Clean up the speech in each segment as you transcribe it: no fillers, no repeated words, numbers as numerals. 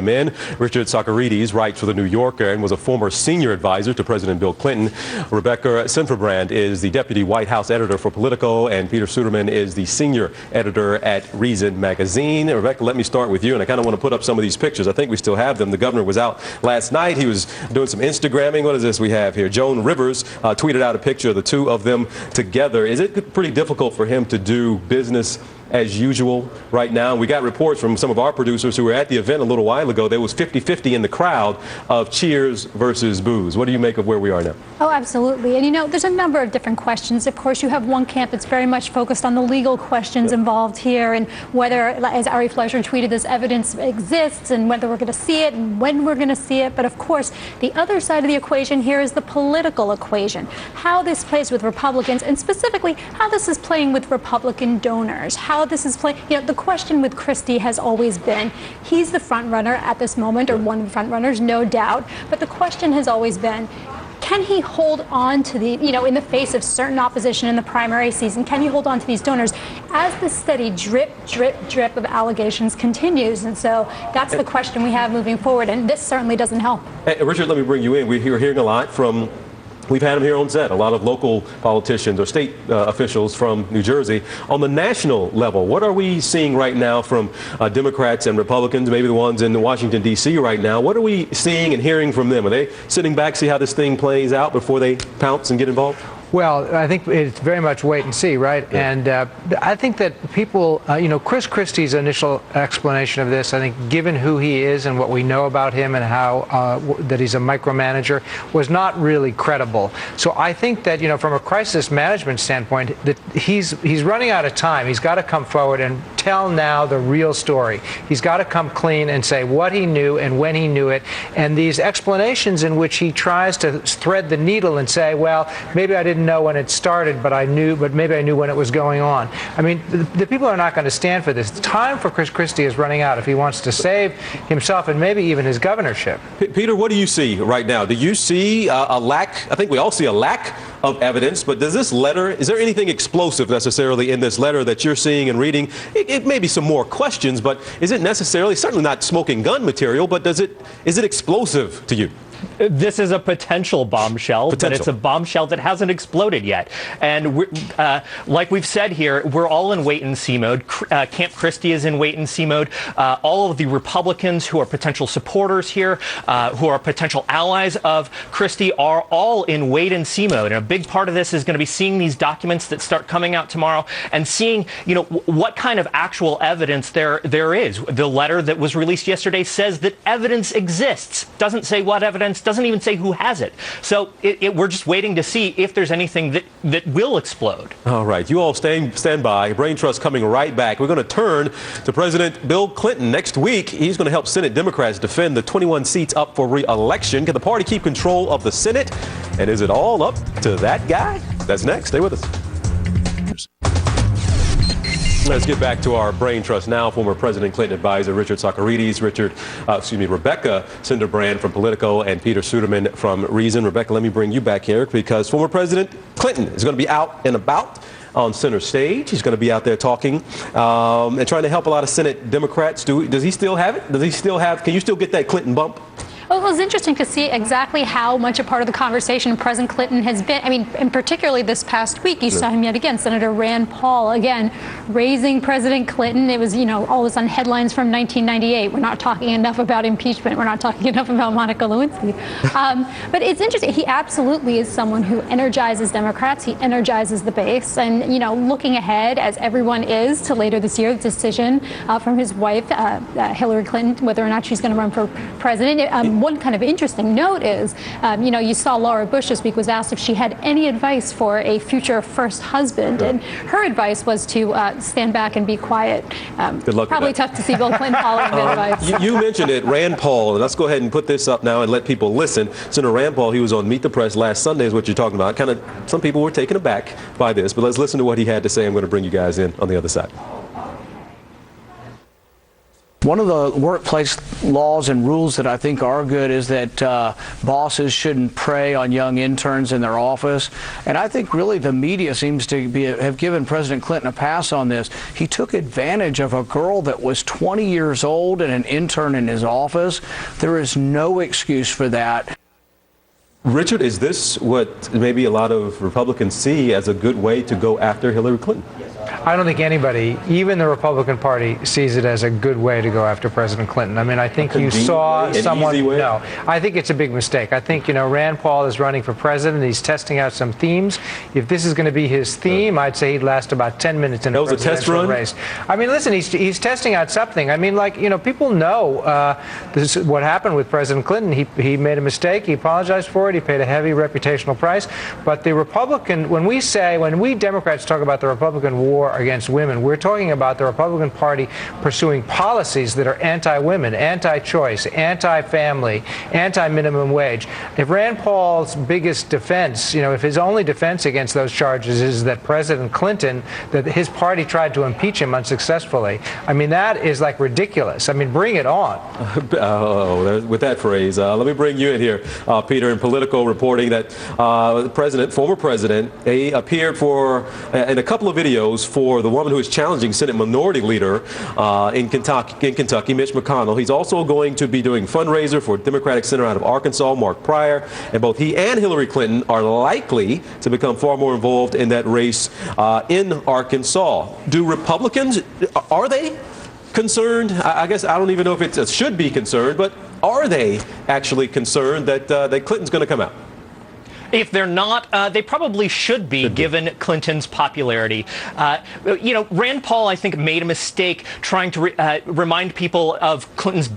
Men. Richard Socarides writes for The New Yorker and was a former senior advisor to President Bill Clinton. Rebecca Sinferbrand is the deputy White House editor for Politico, and Peter Suderman is the senior editor at Reason magazine. Rebecca, let me start with you, and I kind of want to put up some of these pictures. I think we still have them. The governor was out last night. He was doing some Instagramming. What is this we have here? Joan Rivers tweeted out a picture of the two of them together. Is it pretty difficult for him to do business as usual right now? We got reports from some of our producers who were at the event a little while ago. There was 50-50 in the crowd of cheers versus boos. What do you make of where we are now? Oh, absolutely. And you know, there's a number of different questions. Of course, you have one camp that's very much focused on the legal questions involved here and whether, as Ari Fleischer tweeted, this evidence exists and whether we're going to see it and when we're going to see it. But of course, the other side of the equation here is the political equation. How this plays with Republicans, and specifically how this is playing with Republican donors. How this is playing, you know, the question with Christie has always been, he's the front runner at this moment, or one of the front runners, no doubt. But the question has always been, can he hold on to the, you know, in the face of certain opposition in the primary season, can he hold on to these donors as the steady drip, drip, drip of allegations continues? And so that's the question we have moving forward, and this certainly doesn't help. Hey, Richard, let me bring you in. We're hearing a lot from, we've had them here on set, a lot of local politicians or state officials from New Jersey. On the national level, what are we seeing right now from Democrats and Republicans, maybe the ones in Washington, D.C. right now? What are we seeing and hearing from them? Are they sitting back, see how this thing plays out before they pounce and get involved? Well, I think it's very much wait and see, right? Yeah. And I think that people, you know, Chris Christie's initial explanation of this, I think, given who he is and what we know about him and how that he's a micromanager, was not really credible. So I think that, you know, from a crisis management standpoint, that he's running out of time. He's got to come forward and tell now the real story. He's got to come clean and say what he knew and when he knew it. And these explanations in which he tries to thread the needle and say, well, maybe I didn't know when it started, but maybe I knew when it was going on. I mean, the people are not going to stand for this. Time for Chris Christie is running out if he wants to save himself and maybe even his governorship. Peter, what do you see right now? Do you see a lack? I think we all see a lack of evidence, but does this letter, is there anything explosive necessarily in this letter that you're seeing and reading? It may be some more questions, but is it necessarily, certainly not smoking gun material, but is it explosive to you? This is a potential bombshell, but it's a bombshell that hasn't exploded yet. And like we've said here, we're all in wait-and-see mode. Camp Christie is in wait-and-see mode. All of the Republicans who are potential supporters here, who are potential allies of Christie, are all in wait-and-see mode. And a big part of this is going to be seeing these documents that start coming out tomorrow and seeing, you know, what kind of actual evidence there is. The letter that was released yesterday says that evidence exists. Doesn't say what evidence. Doesn't even say who has it. So we're just waiting to see if there's anything that will explode. All right. You all stand by. Brain Trust coming right back. We're going to turn to President Bill Clinton next week. He's going to help Senate Democrats defend the 21 seats up for re-election. Can the party keep control of the Senate? And is it all up to that guy? That's next. Stay with us. Let's get back to our Brain Trust now. Former President Clinton advisor Richard Socarides, Rebecca Sinferbrand from Politico, and Peter Suderman from Reason. Rebecca, let me bring you back here because former President Clinton is going to be out and about on center stage. He's going to be out there talking and trying to help a lot of Senate Democrats. Does he still have it? Can you still get that Clinton bump? Well, it was interesting to see exactly how much a part of the conversation President Clinton has been. I mean, and particularly this past week, you saw him yet again, Senator Rand Paul, again, raising President Clinton. It was, you know, all of a sudden headlines from 1998. We're not talking enough about impeachment. We're not talking enough about Monica Lewinsky. But it's interesting. He absolutely is someone who energizes Democrats. He energizes the base. And, you know, looking ahead, as everyone is, to later this year, the decision from his wife, Hillary Clinton, whether or not she's going to run for president. One kind of interesting note is, you know, you saw Laura Bush this week was asked if she had any advice for a future first husband, and her advice was to stand back and be quiet. Good luck. Probably tough to see Bill Clinton following that advice. You mentioned it, Rand Paul, and let's go ahead and put this up now and let people listen. Senator Rand Paul, he was on Meet the Press last Sunday, is what you're talking about. Kind of, some people were taken aback by this, but let's listen to what he had to say. I'm going to bring you guys in on the other side. One of the workplace laws and rules that I think are good is that bosses shouldn't prey on young interns in their office. And I think really the media seems to have given President Clinton a pass on this. He took advantage of a girl that was 20 years old and an intern in his office. There is no excuse for that. Richard, is this what maybe a lot of Republicans see as a good way to go after Hillary Clinton? I don't think anybody, even the Republican Party, sees it as a good way to go after President Clinton. I mean, I think you saw someone. No, I think it's a big mistake. I think, Rand Paul is running for president. He's testing out some themes. If this is going to be his theme, I'd say he'd last about 10 minutes in a presidential race. I mean, listen, he's testing out something. I mean, people know this is what happened with President Clinton. He made a mistake. He apologized for it. He paid a heavy reputational price. But the Republican, when we Democrats talk about the Republican war against women, we're talking about the Republican Party pursuing policies that are anti-women, anti-choice, anti-family, anti-minimum wage. If Rand Paul's biggest defense, if his only defense against those charges is that President Clinton, that his party tried to impeach him unsuccessful, I mean, that is ridiculous. I mean, bring it on. With that phrase, let me bring you in here, Peter, in Politico reporting that the former president, appeared in a couple of videos for the woman who is challenging Senate Minority Leader in Kentucky, Mitch McConnell. He's also going to be doing fundraiser for Democratic Senator out of Arkansas, Mark Pryor, and both he and Hillary Clinton are likely to become far more involved in that race in Arkansas. Do Republicans, are they concerned? I guess I don't even know if it should be concerned, but are they actually concerned that Clinton's going to come out? If they're not, they probably should be, given Clinton's popularity. Rand Paul, I think, made a mistake trying to remind people of Clinton's,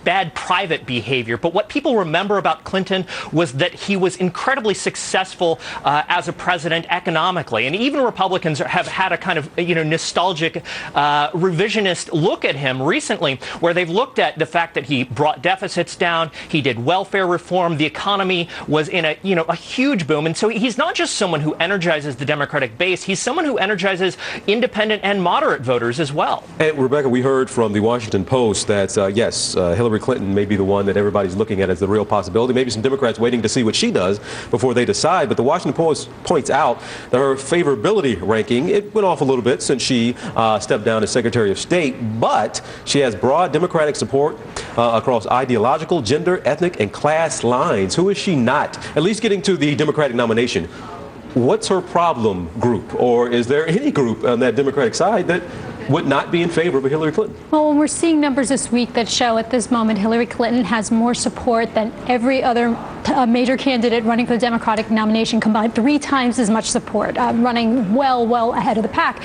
bad private behavior. But what people remember about Clinton was that he was incredibly successful as a president economically. And even Republicans have had a kind of, nostalgic, revisionist look at him recently, where they've looked at the fact that he brought deficits down, he did welfare reform, the economy was in a huge boom. And so he's not just someone who energizes the Democratic base, he's someone who energizes independent and moderate voters as well. And Rebecca, we heard from the Washington Post that, yes, Hillary Clinton may be the one that everybody's looking at as the real possibility. Maybe some Democrats waiting to see what she does before they decide. But the Washington Post points out that her favorability ranking, it went off a little bit since she stepped down as Secretary of State. But she has broad Democratic support across ideological, gender, ethnic, and class lines. Who is she not? At least getting to the Democratic nomination. What's her problem group? Or is there any group on that Democratic side that would not be in favor of Hillary Clinton? Well, when we're seeing numbers this week that show at this moment Hillary Clinton has more support than every other major candidate running for the Democratic nomination combined, 3 times as much support, running well ahead of the pack.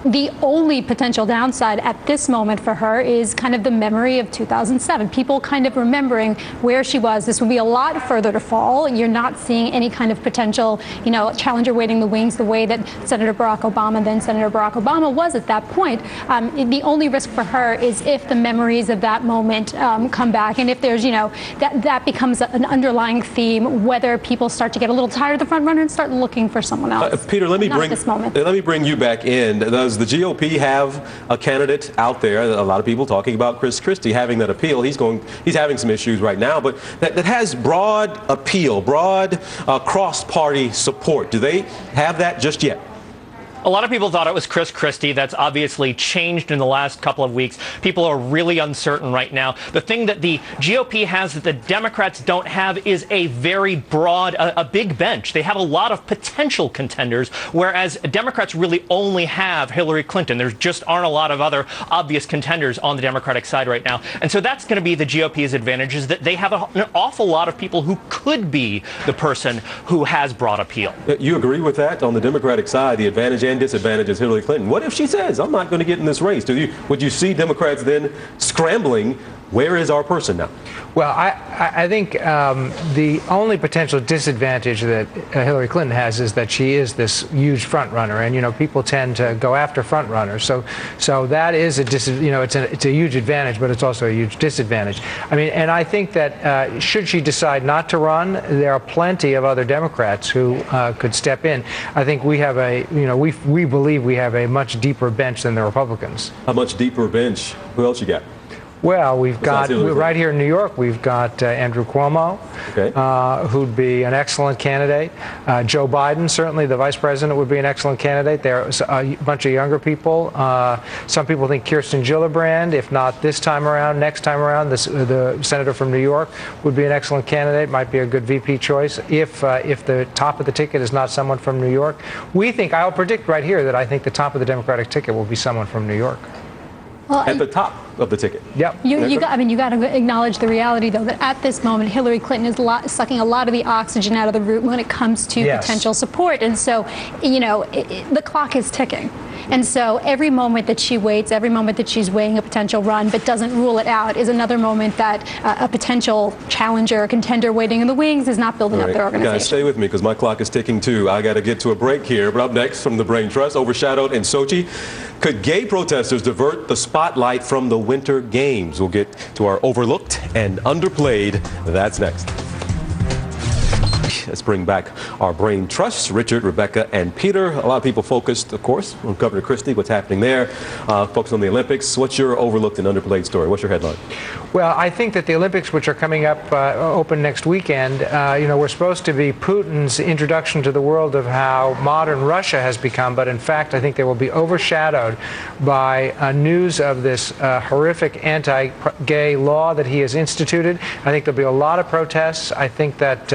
The only potential downside at this moment for her is kind of the memory of 2007. People kind of remembering where she was. This would be a lot further to fall. You're not seeing any kind of potential, challenger waiting the wings the way that Senator Barack Obama was at that point. The only risk for her is if the memories of that moment come back, and if there's, that becomes an underlying theme, whether people start to get a little tired of the front runner and start looking for someone else. Peter, let me bring you back in. Does the GOP have a candidate out there? A lot of people talking about Chris Christie having that appeal. He's having some issues right now, but that has broad appeal, broad cross-party support. Do they have that just yet? A lot of people thought it was Chris Christie. That's obviously changed in the last couple of weeks. People are really uncertain right now. The thing that the GOP has that the Democrats don't have is a very broad, a big bench. They have a lot of potential contenders, whereas Democrats really only have Hillary Clinton. There just aren't a lot of other obvious contenders on the Democratic side right now. And so that's going to be the GOP's advantage, is that they have an awful lot of people who could be the person who has broad appeal. You agree with that? On the Democratic side, the advantage and disadvantage is Hillary Clinton. What if she says, I'm not going to get in this race? Would you see Democrats then scrambling Where is our person now? Well, I think the only potential disadvantage that Hillary Clinton has is that she is this huge front runner, and people tend to go after front runners. So that is it's a huge advantage, but it's also a huge disadvantage. I mean, and I think that should she decide not to run, there are plenty of other Democrats who could step in. I think we have we believe we have a much deeper bench than the Republicans. How much deeper bench? Who else you got? Well, we've got, right here in New York, we've got Andrew Cuomo, okay, who'd be an excellent candidate. Joe Biden, certainly the vice president, would be an excellent candidate. There's a bunch of younger people. Some people think Kirsten Gillibrand, if not this time around, next time around, the senator from New York would be an excellent candidate, might be a good VP choice. If the top of the ticket is not someone from New York, I'll predict right here that I think the top of the Democratic ticket will be someone from New York. Well, at the top of the ticket. Yep. You got to acknowledge the reality, though, that at this moment, Hillary Clinton is sucking a lot of the oxygen out of the room when it comes to potential support. And so, the clock is ticking. And so every moment that she waits, every moment that she's weighing a potential run but doesn't rule it out is another moment that a potential challenger, a contender waiting in the wings is not building up their organization. Guys, stay with me because my clock is ticking too. I got to get to a break here. But up next from the Brain Trust, overshadowed in Sochi, could gay protesters divert the spotlight from the Winter Games? We'll get to our overlooked and underplayed. That's next. Let's bring back our Brain Trust, Richard, Rebecca, and Peter. A lot of people focused, of course, on Governor Christie, what's happening there, focused on the Olympics. What's your overlooked and underplayed story? What's your headline? Well, I think that the Olympics, which are coming up, open next weekend, we're supposed to be Putin's introduction to the world of how modern Russia has become, but in fact, I think they will be overshadowed by news of this horrific anti-gay law that he has instituted. I think there'll be a lot of protests. I think that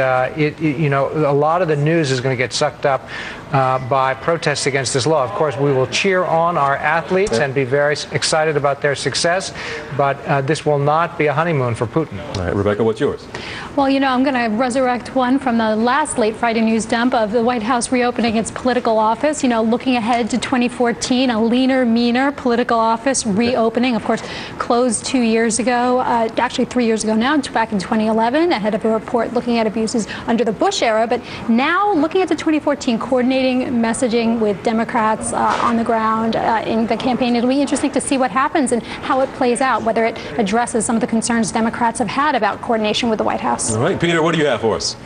a lot of the news is going to get sucked up by protests against this law. Of course, we will cheer on our athletes and be very excited about their success, but this will not be a honeymoon for Putin. All right, Rebecca, what's yours? Well, I'm going to resurrect one from the last late Friday news dump of the White House reopening its political office. Looking ahead to 2014, a leaner, meaner political office reopening. Of course, closed 2 years ago, actually 3 years ago now, back in 2011, ahead of a report looking at abuses under the Bush era. But now, looking at the 2014, coordinating messaging with Democrats on the ground in the campaign. It'll be interesting to see what happens and how it plays out, whether it addresses some of the concerns Democrats have had about coordination with the White House. All right, Peter, what do you have for us?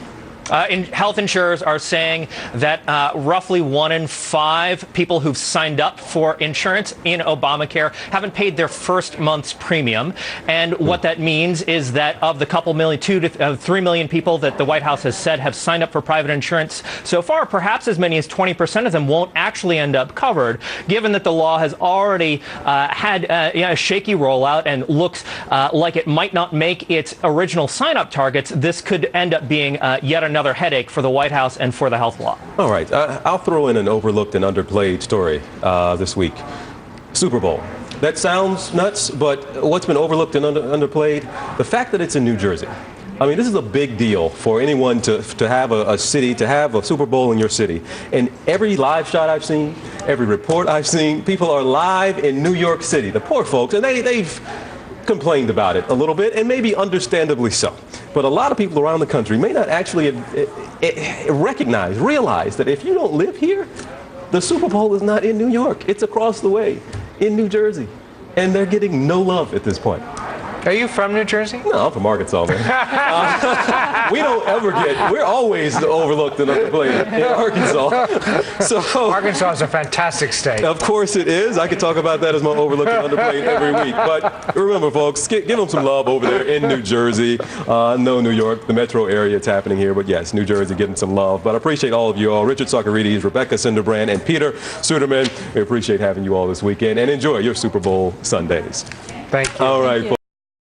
Health insurers are saying that roughly 1 in 5 people who've signed up for insurance in Obamacare haven't paid their first month's premium. And what that means is that of the couple million, 2 to 3 million people that the White House has said have signed up for private insurance so far, perhaps as many as 20% of them won't actually end up covered, given that the law has already had a shaky rollout and looks like it might not make its original sign-up targets. This could end up being yet another headache for the White House and for the health law. All right, I'll throw in an overlooked and underplayed story this week. Super Bowl. That sounds nuts, but what's been overlooked and underplayed? The fact that it's in New Jersey. I mean, this is a big deal for anyone to have a city, to have a Super Bowl in your city. And every live shot I've seen, every report I've seen, people are live in New York City. The poor folks, and they've complained about it a little bit, and maybe understandably so. But a lot of people around the country may not actually realize that if you don't live here, the Super Bowl is not in New York. It's across the way in New Jersey. And they're getting no love at this point. Are you from New Jersey? No, I'm from Arkansas, man. We don't ever we're always overlooked and underplayed in Arkansas. So Arkansas is a fantastic state. Of course it is. I could talk about that as my overlooked and underplayed every week. But remember, folks, give them some love over there in New Jersey. No, New York, the metro area, it's happening here. But yes, New Jersey getting some love. But I appreciate all of you all. Richard Socarides, Rebecca Cinderbrand, and Peter Suderman. We appreciate having you all this weekend. And enjoy your Super Bowl Sundays. Thank you. All right.